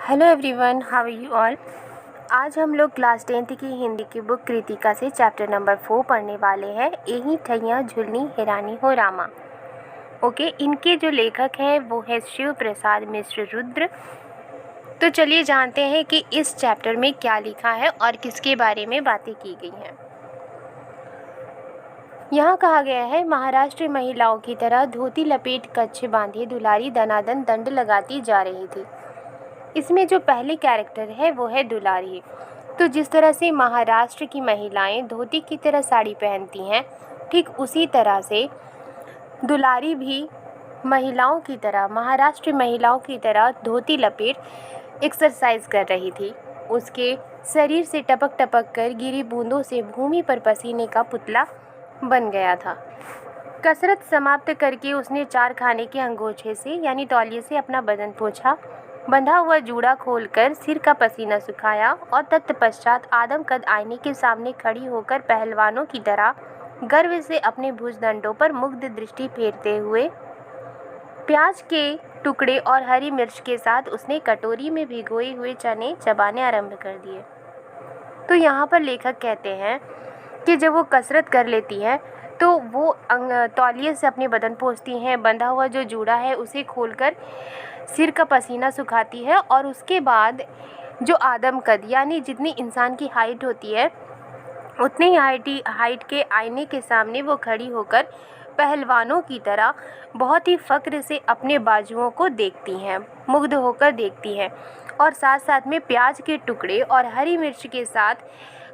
Hello everyone, how are you all. आज हम लोग क्लास 10th की हिंदी की बुक कृतिका से चैप्टर नंबर 4 पढ़ने वाले हैं। एही ठैया झुलनी हेरानी हो रामा। ओके, इनके जो लेखक हैं वो है शिव प्रसाद मिश्र रुद्र। तो चलिए जानते हैं कि इस चैप्टर में क्या लिखा है और किसके बारे में बातें की गई हैं। यहाँ कहा गया है, महाराष्ट्र महिलाओं की तरह धोती लपेट कच्छ बांधे दुलारी दनादन दंड लगाती जा रही थी। इसमें जो पहली कैरेक्टर है वो है दुलारी। तो जिस तरह से महाराष्ट्र की महिलाएं धोती की तरह साड़ी पहनती हैं, ठीक उसी तरह से दुलारी भी महिलाओं की तरह, महाराष्ट्र महिलाओं की तरह धोती लपेट एक्सरसाइज कर रही थी। उसके शरीर से टपक टपक कर गिरी बूंदों से भूमि पर पसीने का पुतला बन गया था। कसरत समाप्त करके उसने चार खाने के अंगोछे से यानी तौलिए से अपना बदन पोंछा, बंधा हुआ जूड़ा खोलकर सिर का पसीना सुखाया और तत्पश्चात आदमकद आईने के सामने खड़ी होकर पहलवानों की तरह गर्व से अपने भुजदंडों पर मुग्ध दृष्टि फेरते हुए प्याज के टुकड़े और हरी मिर्च के साथ उसने कटोरी में भिगोए हुए चने चबाने आरंभ कर दिए। तो यहाँ पर लेखक कहते हैं कि जब वो कसरत कर लेती है तो वो तौलिए से अपने बदन पोंछती हैं, बंधा हुआ जो जूड़ा है उसे खोलकर सिर का पसीना सुखाती है और उसके बाद जो आदमकद यानी जितनी इंसान की हाइट होती है उतनी हाइट के आईने के सामने वो खड़ी होकर पहलवानों की तरह बहुत ही फ़क्र से अपने बाजुओं को देखती हैं, मुग्ध होकर देखती हैं और साथ साथ में प्याज के टुकड़े और हरी मिर्च के साथ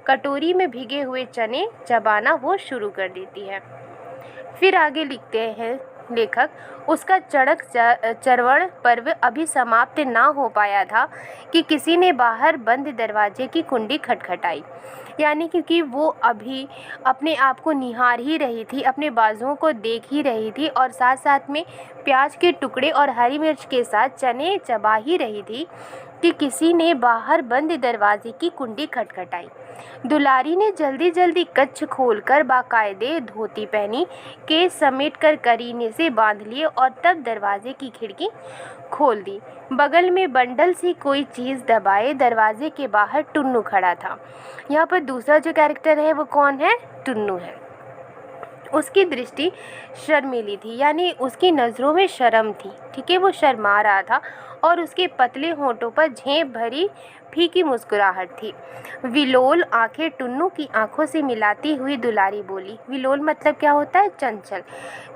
कटोरी में भीगे हुए चने चबाना वो शुरू कर देती है। फिर आगे लिखते हैं लेखक, उसका चड़क चरवण पर्व अभी समाप्त ना हो पाया था कि किसी ने बाहर बंद दरवाजे की कुंडी खटखटाई। यानी क्योंकि वो अभी अपने आप को निहार ही रही थी, अपने बाजुओं को देख ही रही थी और साथ साथ में प्याज के टुकड़े और हरी मिर्च के साथ चने चबा ही रही थी कि किसी ने बाहर बंद दरवाजे की कुंडी खटखटाई। दुलारी ने जल्दी जल्दी कच्छ खोलकर बाकायदे धोती पहनी, केस समेटकर करीने से बांध लिए और तब दरवाजे की खिड़की खोल दी। बगल में बंडल सी कोई चीज़ दबाए दरवाजे के बाहर टुन्नू खड़ा था। यहाँ पर दूसरा जो कैरेक्टर है वो कौन है? टुन्नू है। उसकी दृष्टि शर्मीली थी, यानी उसकी नज़रों में शर्म थी। ठीक है, वो शर्मा रहा था और उसके पतले होंठों पर झेप भरी फीकी मुस्कुराहट थी। विलोल आंखें टुन्नू की आंखों से मिलाती हुई दुलारी बोली। विलोल मतलब क्या होता है? चंचल।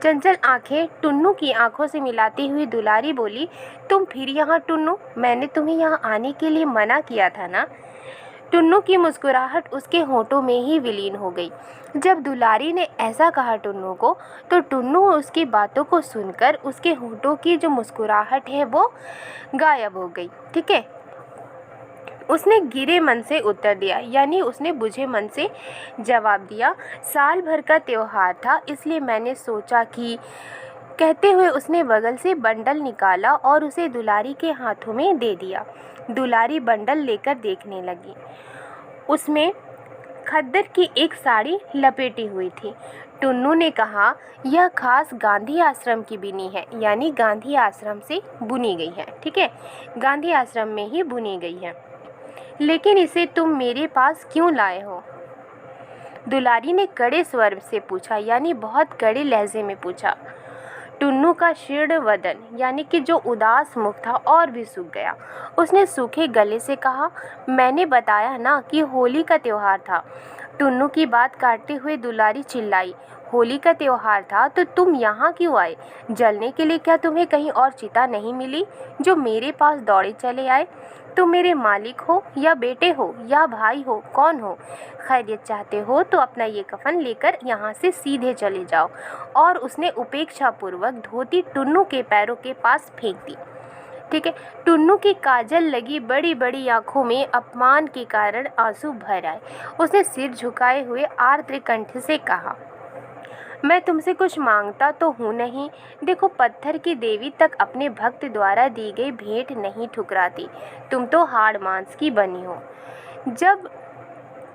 चंचल आंखें टुन्नू की आंखों से मिलाती हुई दुलारी बोली, तुम फिर यहाँ टुन्नू? मैंने तुम्हें यहाँ आने के लिए मना किया था ना। टुन्नू की मुस्कुराहट उसके होंठों में ही विलीन हो गई। जब दुलारी ने ऐसा कहा टुन्नू को, तो टुन्नू उसकी बातों को सुनकर उसके होंठों की जो मुस्कुराहट है वो गायब हो गई। ठीक है, उसने गिरे मन से उत्तर दिया, यानी उसने बुझे मन से जवाब दिया, साल भर का त्योहार था इसलिए मैंने सोचा कि। कहते हुए उसने बगल से बंडल निकाला और उसे दुलारी के हाथों में दे दिया। दुलारी बंडल लेकर देखने लगी। उसमें खद्दर की एक साड़ी लपेटी हुई थी। टुन्नू ने कहा, यह खास गांधी आश्रम की बुनी है, यानी गांधी आश्रम से बुनी गई है। ठीक है, गांधी आश्रम में ही बुनी गई है। लेकिन इसे तुम मेरे पास क्यों लाए हो? दुलारी ने कड़े स्वर से पूछा, यानी बहुत कड़े लहजे में पूछा। टुन्नू का शीर्ण वदन यानी कि जो उदास मुख था और भी सूख गया। उसने सूखे गले से कहा, मैंने बताया ना कि होली का त्योहार था। टुन्नू की बात काटते हुए दुलारी चिल्लाई, होली का त्योहार था तो तुम यहाँ क्यों आए? जलने के लिए क्या तुम्हें कहीं और चिता नहीं मिली जो मेरे पास दौड़े चले आए? तुम मेरे मालिक हो या बेटे हो या भाई हो, कौन हो? खैरियत चाहते हो तो अपना ये कफन लेकर यहाँ से सीधे चले जाओ। और उसने उपेक्षापूर्वक धोती टुन्नू के पैरों के पास फेंक दी। ठीक है, टुन्नू की काजल लगी बड़ी बड़ी आंखों में अपमान के कारण आंसू भर आए। उसने सिर झुकाए हुए आर्द्र कंठ से कहा, मैं तुमसे कुछ मांगता तो हूँ नहीं। देखो, पत्थर की देवी तक अपने भक्त द्वारा दी गई भेंट नहीं ठुकराती। तुम तो हाड़ मांस की बनी हो। जब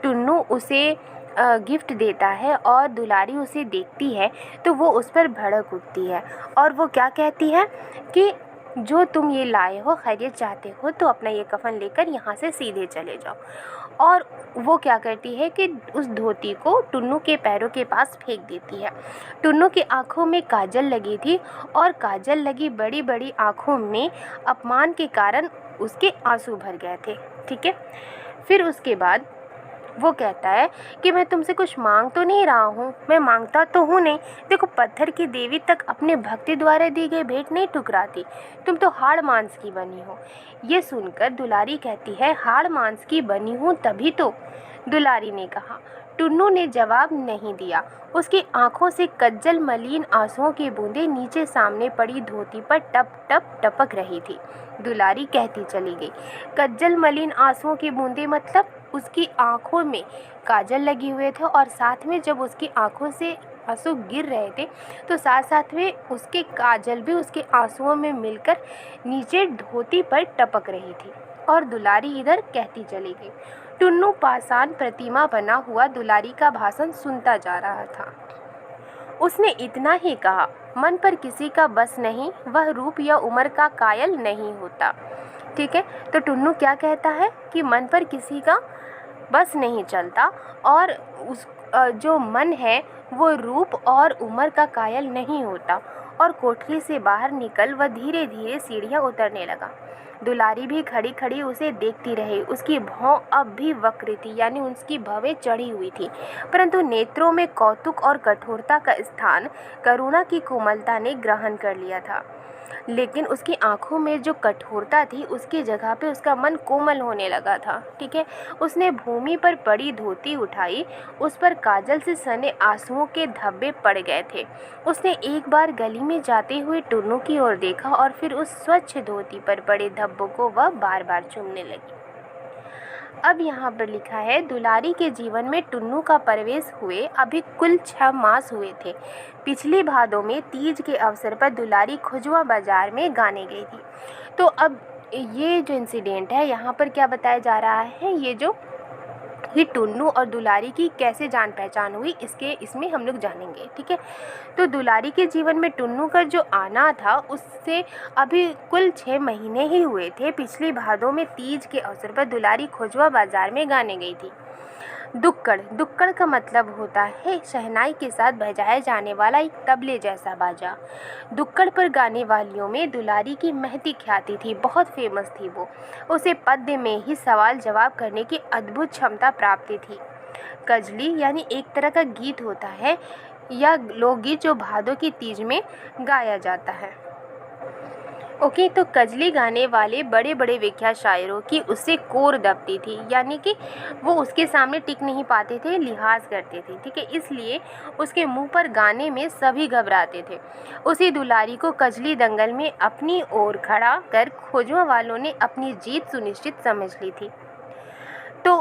टुन्नू उसे गिफ्ट देता है और दुलारी उसे देखती है तो वो उस पर भड़क उठती है और वो क्या कहती है कि जो तुम ये लाए हो खैरियत चाहते हो तो अपना ये कफन लेकर यहाँ से सीधे चले जाओ। और वो क्या करती है कि उस धोती को टुन्नू के पैरों के पास फेंक देती है। टुन्नू की आंखों में काजल लगी थी और काजल लगी बड़ी बड़ी आंखों में अपमान के कारण उसके आंसू भर गए थे। ठीक है, फिर उसके बाद वो कहता है कि मैं तुमसे कुछ मांग तो नहीं रहा हूँ, मैं मांगता तो हूँ नहीं। देखो, पत्थर की देवी तक अपने भक्ति द्वारा दी गई भेंट नहीं ठुकराती, तुम तो हाड़ मांस की बनी हो। ये सुनकर दुलारी कहती है, हाड़ मांस की बनी हूँ तभी तो। दुलारी ने कहा। टुन्नू ने जवाब नहीं दिया। उसकी आंखों से कज्जल मलिन आंसुओं की बूंदें नीचे सामने पड़ी धोती पर टप टप टपक रही थी। दुलारी कहती चली गई, कज्जल मलिन आंसुओं की बूंदें मतलब उसकी आंखों में काजल लगे हुए थे और साथ में जब उसकी आंखों से आंसू गिर रहे थे तो साथ साथ में उसके काजल भी उसके आंसुओं में मिलकर नीचे धोती पर टपक रही थी। और दुलारी इधर कहती चली गई। टुन्नू पाषाण प्रतिमा बना हुआ दुलारी का भाषण सुनता जा रहा था। उसने इतना ही कहा, मन पर किसी का बस नहीं, वह रूप या उम्र का कायल नहीं होता। ठीक है, तो टुन्नू क्या कहता है कि मन पर किसी का बस नहीं चलता और उस जो मन है वो रूप और उम्र का कायल नहीं होता। और कोठरी से बाहर निकल वह धीरे धीरे सीढ़ियाँ उतरने लगा। दुलारी भी खड़ी खड़ी उसे देखती रही। उसकी भौं अब भी वक्र थी, यानी उसकी भवें चढ़ी हुई थी, परंतु नेत्रों में कौतुक और कठोरता का स्थान करुणा की कोमलता ने ग्रहण कर लिया था। लेकिन उसकी आंखों में जो कठोरता थी उसकी जगह पे उसका मन कोमल होने लगा था। ठीक है, उसने भूमि पर पड़ी धोती उठाई, उस पर काजल से सने आंसुओं के धब्बे पड़ गए थे। उसने एक बार गली में जाते हुए टुन्नू की ओर देखा और फिर उस स्वच्छ धोती पर पड़े धब्बों को वह बार बार चूमने लगी। अब यहाँ पर लिखा है, दुलारी के जीवन में टुन्नू का प्रवेश हुए अभी कुल 6 मास हुए थे। पिछली भादों में तीज के अवसर पर दुलारी खुजवा बाजार में गाने गई थी। तो अब ये जो इंसिडेंट है यहाँ पर क्या बताया जा रहा है, ये टुन्नू और दुलारी की कैसे जान पहचान हुई इसमें हम लोग जानेंगे। ठीक है, तो दुलारी के जीवन में टुन्नू का जो आना था उससे अभी कुल 6 महीने ही हुए थे। पिछली भादों में तीज के अवसर पर दुलारी खोजवा बाजार में गाने गई थी। दुक्कड़ का मतलब होता है शहनाई के साथ बजाया जाने वाला एक तबले जैसा बाजा। दुक्कड़ पर गाने वालियों में दुलारी की महती ख्याति थी, बहुत फेमस थी वो। उसे पद्य में ही सवाल जवाब करने की अद्भुत क्षमता प्राप्त थी। कजली यानी एक तरह का गीत होता है या लोकगीत जो भादों की तीज में गाया जाता है। ओके, तो कजली गाने वाले बड़े बड़े विख्यात शायरों की उससे कोर दबती थी, यानी कि वो उसके सामने टिक नहीं पाते थे, लिहाज करते थे। ठीक है, इसलिए उसके मुंह पर गाने में सभी घबराते थे। उसी दुलारी को कजली दंगल में अपनी ओर खड़ा कर खोजवा वालों ने अपनी जीत सुनिश्चित समझ ली थी। तो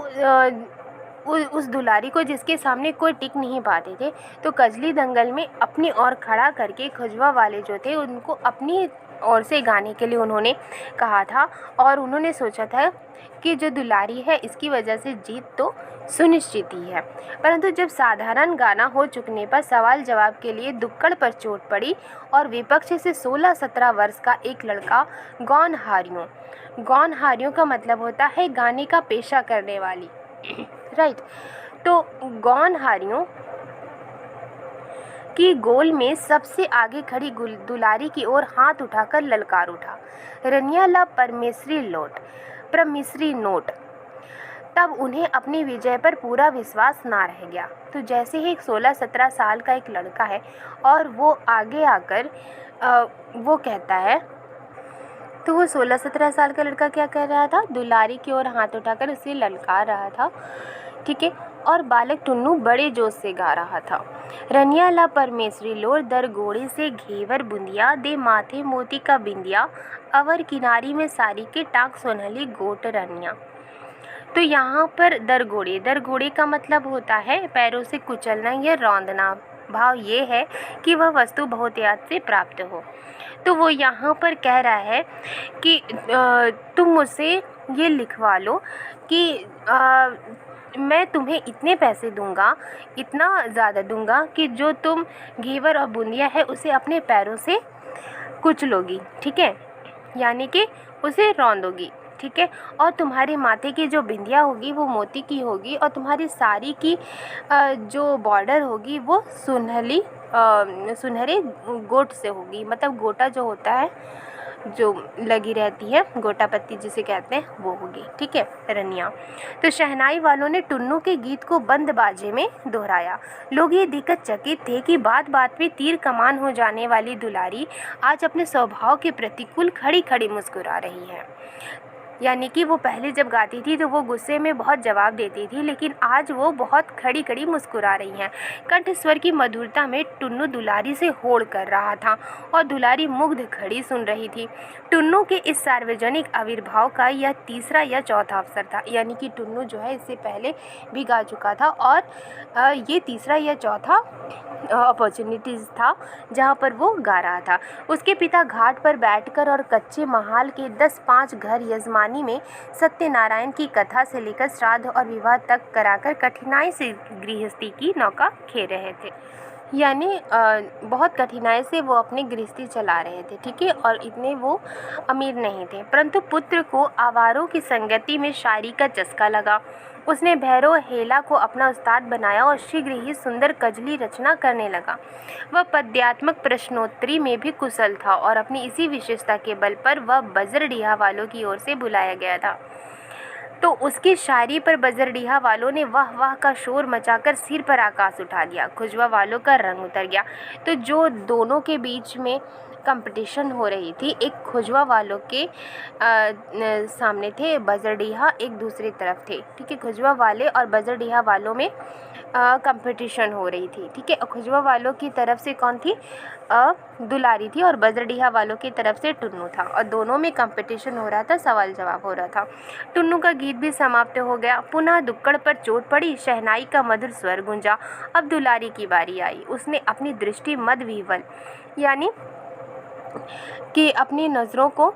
उस दुलारी को जिसके सामने कोई टिक नहीं पाते थे, तो कजली दंगल में अपनी ओर खड़ा करके खोजवा वाले जो थे उनको अपनी ओर से गाने के लिए उन्होंने कहा था। और उन्होंने सोचा था कि जो दुलारी है इसकी वजह से जीत तो सुनिश्चित ही है। परंतु जब साधारण गाना हो चुकने पर सवाल जवाब के लिए दुक्कड़ पर चोट पड़ी और विपक्ष से 16-17 वर्ष का एक लड़का गौनहारियों का मतलब होता है गाने का पेशा करने वाली। राइट, तो गौनहारियों की गोल में सबसे आगे खड़ी दुलारी की ओर हाथ उठाकर ललकार उठा, रनिया ला परमिश्री नोट। तब उन्हें अपनी विजय पर पूरा विश्वास ना रह गया। तो जैसे ही 16-17 साल का एक लड़का है और वो आगे आकर वो कहता है, तो वो 16-17 साल का लड़का क्या कर रहा था, दुलारी की ओर हाथ उठाकर उसे ललकार रहा था। ठीक है, और बालक टुन्नू बड़े जोश से गा रहा था, रनिया ला परमेश्वरी लोर दर गोड़े से घेवर बुंदिया दे माथे मोती का बिंदिया अवर किनारी में सारी के टाक सोनहली गोट रनिया। तो यहाँ पर दरगोड़े का मतलब होता है पैरों से कुचलना या रौंदना। भाव ये है कि वह वस्तु बहुत याद से प्राप्त हो। तो वो यहाँ पर कह रहा है कि तुम मुझसे ये लिखवा लो कि मैं तुम्हें इतने पैसे दूंगा, इतना ज़्यादा दूंगा कि जो तुम घेवर और बूंदिया है उसे अपने पैरों से कुचलोगी। ठीक है, यानी कि उसे रौंदोगी, ठीक है। और तुम्हारे माथे की जो बिंदिया होगी वो मोती की होगी, और तुम्हारी साड़ी की जो बॉर्डर होगी वो सुनहरे गोट से होगी, मतलब गोटा जो होता है, जो लगी रहती है, गोटा पत्ती जिसे कहते हैं, वो होगी, ठीक है, रनिया। तो शहनाई वालों ने टुन्नू के गीत को बंद बाजे में दोहराया। लोग ये देखकर चकित थे कि बात बात में तीर कमान हो जाने वाली दुलारी आज अपने स्वभाव के प्रतिकूल खड़ी खड़ी मुस्कुरा रही है। यानी कि वो पहले जब गाती थी तो वो गुस्से में बहुत जवाब देती थी, लेकिन आज वो बहुत खड़ी खड़ी मुस्कुरा रही हैं। कंठ स्वर की मधुरता में टुन्नू दुलारी से होड़ कर रहा था और दुलारी मुग्ध खड़ी सुन रही थी। टुन्नू के इस सार्वजनिक आविर्भाव का यह तीसरा या चौथा अवसर था, यानी कि टुन्नू जो है इससे पहले भी गा चुका था, और ये तीसरा या चौथा अपॉर्चुनिटीज़ था जहाँ पर वो गा रहा था। उसके पिता घाट पर बैठकर और कच्चे महाल के 10-5 घर यजमानी में सत्यनारायण की कथा से लेकर श्राद्ध और विवाह तक कराकर कठिनाई से गृहस्थी की नौका खेल रहे थे। यानी बहुत कठिनाई से वो अपनी गृहस्थी चला रहे थे, ठीक है, और इतने वो अमीर नहीं थे। परंतु पुत्र को आवारों की संगति में शायरी का चस्का लगा। उसने भैरव हेला को अपना उस्ताद बनाया और शीघ्र ही सुंदर कजली रचना करने लगा। वह पद्यात्मक प्रश्नोत्तरी में भी कुशल था और अपनी इसी विशेषता के बल पर वह बजरडीहा वालों की ओर से बुलाया गया था। तो उसकी शायरी पर बजरडीहा वालों ने वाह वाह का शोर मचाकर सिर पर आकाश उठा दिया। खुजवा वालों का रंग उतर गया। तो जो दोनों के बीच में कंपटीशन हो रही थी, एक खुजवा वालों के सामने थे, बजरडीहा एक दूसरी तरफ थे, ठीक है। खुजवा वाले और बजरडीहा वालों में कंपटीशन हो रही थी, ठीक है। खुजवा वालों की तरफ से कौन थी? दुलारी थी, और बजरडीहा वालों की तरफ से टुन्नू था, और दोनों में कंपटीशन हो रहा था, सवाल जवाब हो रहा था। टुन्नू का गीत भी समाप्त हो गया। पुनः दुक्कड़ पर चोट पड़ी, शहनाई का मधुर स्वर गूंजा। अब दुलारी की बारी आई। उसने अपनी दृष्टि मदविवल यानी कि अपनी नज़रों को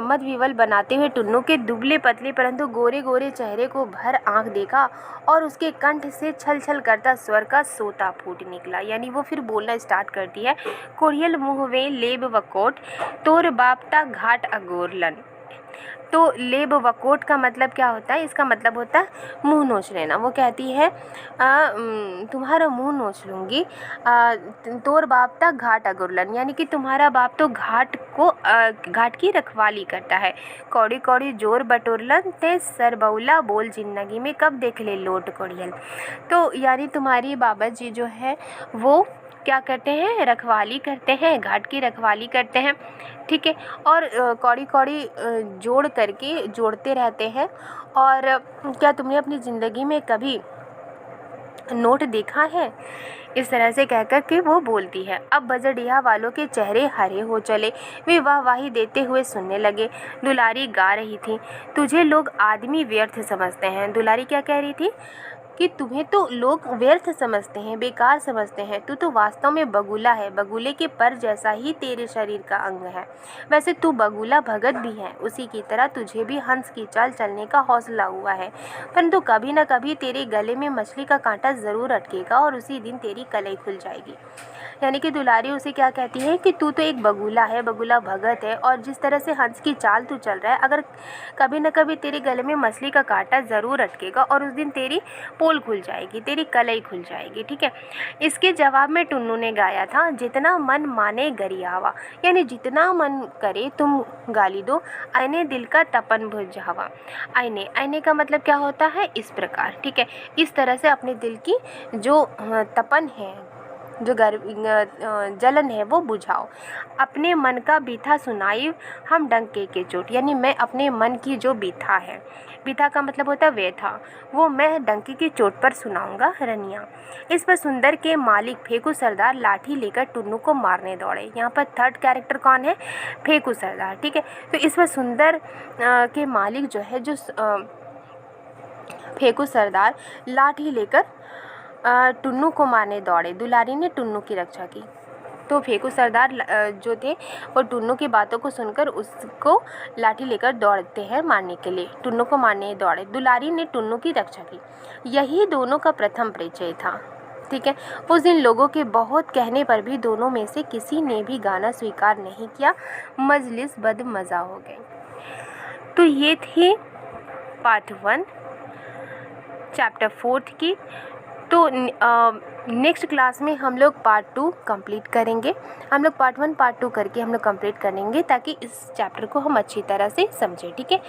मदविवल बनाते हुए टुन्नू के दुबले पतले परंतु गोरे गोरे चेहरे को भर आंख देखा, और उसके कंठ से छल छल करता स्वर का सोता फूट निकला। यानी वो फिर बोलना स्टार्ट करती है। कोढ़ियल मुँहवे लेब वकोट, तोर बापता घाट अगोरलन। तो लेब वकोट का मतलब क्या होता है? इसका मतलब होता है मुंह नोच लेना। वो कहती है तुम्हारा मुंह नोच लूँगी। तोर बाप तक घाट अगुरलन, यानी कि तुम्हारा बाप तो घाट की रखवाली करता है। कौड़ी कौड़ी जोर बटोरलन, ते सरबौला बोल जिंदगी में कब देख ले लोट कोड़ियल। तो यानी तुम्हारी बाबा जी जो है वो क्या करते हैं? रखवाली करते हैं, घाट की रखवाली करते हैं, ठीक है। और कौड़ी कौड़ी जोड़ते रहते हैं। और क्या तुमने अपनी ज़िंदगी में कभी नोट देखा है? इस तरह से कहकर के वो बोलती है। अब बजरडीहा वालों के चेहरे हरे हो चले। वे वाहवाही देते हुए सुनने लगे। दुलारी गा रही थी, तुझे लोग आदमी व्यर्थ समझते हैं। दुलारी क्या कह रही थी? कि तुम्हें तो लोग व्यर्थ समझते हैं, बेकार समझते हैं। तू तो वास्तव में बगुला है। बगुले के पर जैसा ही तेरे शरीर का अंग है। वैसे तू बगुला भगत भी है। उसी की तरह तुझे भी हंस की चाल चलने का हौसला हुआ है, परंतु कभी न कभी तेरे गले में मछली का कांटा ज़रूर अटकेगा और उसी दिन तेरी कलाई खुल जाएगी। यानी कि दुलारी उसे क्या कहती है कि तू तो एक बगुला है, बगुला भगत है, और जिस तरह से हंस की चाल तू चल रहा है, अगर कभी न कभी तेरे गले में मछली का कांटा ज़रूर अटकेगा और उस दिन तेरी पोल खुल जाएगी, तेरी कलाई खुल जाएगी, ठीक है। इसके जवाब में टुन्नू ने गाया था, जितना मन माने गरियावा, यानी जितना मन करे तुम गाली दो, आईने दिल का तपन बुझावा। आईने का मतलब क्या होता है? इस प्रकार, ठीक है। इस तरह से अपने दिल की जो तपन है, जो जलन है वो बुझाओ। अपने मन का बीथा सुनाई हम डंके के चोट, यानी मैं अपने मन की जो बीथा है, बीथा का मतलब होता है व्यथा, वो मैं डंके की चोट पर सुनाऊंगा रनिया। इस पर सुंदर के मालिक फेकू सरदार लाठी लेकर टुन्नू को मारने दौड़े। यहाँ पर थर्ड कैरेक्टर कौन है? फेकू सरदार, ठीक है। तो इस पर सुंदर के मालिक जो है, जो फेकू सरदार लाठी लेकर टुन्नू को मारने दौड़े। दुलारी ने टुन्नू की रक्षा की। तो फेकू सरदार जो थे वो टुन्नू की बातों को सुनकर उसको लाठी लेकर दौड़ते हैं मारने के लिए। टुन्नू को मारने दौड़े। दुलारी ने टुन्नू की रक्षा की। यही दोनों का प्रथम परिचय था। ठीक है। उस दिन लोगों के बहुत कहने पर भी दोनों में से किसी ने भी गाना स्वीकार नहीं किया। मजलिस बदमज़ा हो गई। तो ये थी पार्ट 1 चैप्टर 4 की। तो नेक्स्ट क्लास में हम लोग पार्ट 2 कंप्लीट करेंगे। हम लोग पार्ट 1 पार्ट 2 करके हम लोग कंप्लीट करेंगे ताकि इस चैप्टर को हम अच्छी तरह से समझें, ठीक है।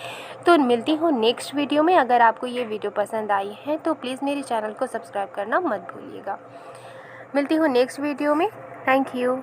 तो मिलती हूँ नेक्स्ट वीडियो में। अगर आपको ये वीडियो पसंद आई है तो प्लीज़ मेरे चैनल को सब्सक्राइब करना मत भूलिएगा। मिलती हूँ नेक्स्ट वीडियो में। Thank you.